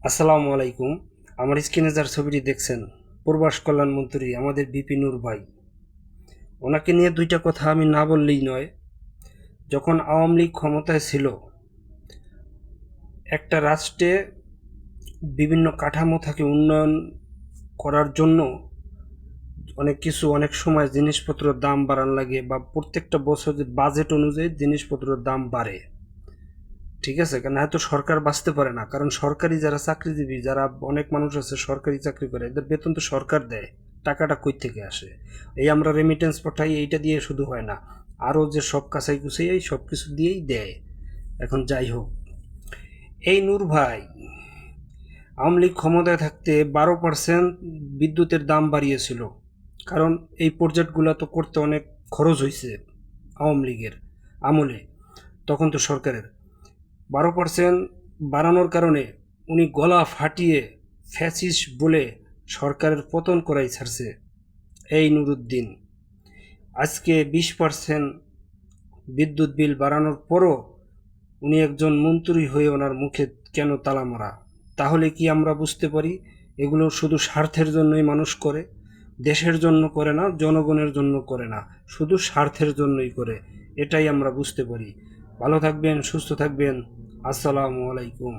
আসসালামু আলাইকুম। আমার স্ক্রিনে যার ছবিটি দেখছেন, প্রবাস কল্যাণমন্ত্রী আমাদের বিপি নূর ভাই। ওনাকে নিয়ে দুইটা কথা আমি না বললেই নয়। যখন আওয়ামী লীগ ক্ষমতায় ছিল, একটা রাষ্ট্রে বিভিন্ন কাঠামো থাকে উন্নয়ন করার জন্য অনেক কিছু অনেক সময় জিনিসপত্রের দাম বাড়ান লাগে, বা প্রত্যেকটা বছর বাজেট অনুযায়ী জিনিসপত্রের দাম বাড়ে। ঠিক আছে, কারণ হয়তো সরকার বাঁচতে পারে না, কারণ সরকারি যারা চাকরিজীবী, যারা অনেক মানুষ আছে সরকারি চাকরি করে, এদের বেতন তো সরকার দেয়। টাকাটা কই থেকে আসে? এই আমরা রেমিটেন্স পাঠাই, এইটা দিয়ে শুধু হয় না, আরও যে সব কাছাই কুছাই এই সব কিছু দিয়েই দেয়। এখন যাই হোক, এই নূর ভাই আওয়ামী লীগ ক্ষমতায় থাকতে 12% বিদ্যুতের দাম বাড়িয়েছিল। কারণ এই প্রজেক্টগুলো তো করতে অনেক খরচ হয়েছে আওয়ামী লীগের আমলে, তখন তো সরকারের 12% বাড়ানোর কারণে উনি গলা ফাটিয়ে ফ্যাসিস্ট বলে সরকারের পতন করাই ছাড়ছে এই নুরুদ্দিন। আজকে 20% বিদ্যুৎ বিল বাড়ানোর পরও উনি একজন মন্ত্রী হয়ে ওনার মুখে কেন তালা মারা? তাহলে কি আমরা বুঝতে পারি এগুলো শুধু স্বার্থের জন্যই মানুষ করে? দেশের জন্য করে না, জনগণের জন্য করে না, শুধু স্বার্থের জন্যই করে। এটাই আমরা বুঝতে পারি। ভালো থাকবেন, সুস্থ থাকবেন। আসসালামু আলাইকুম।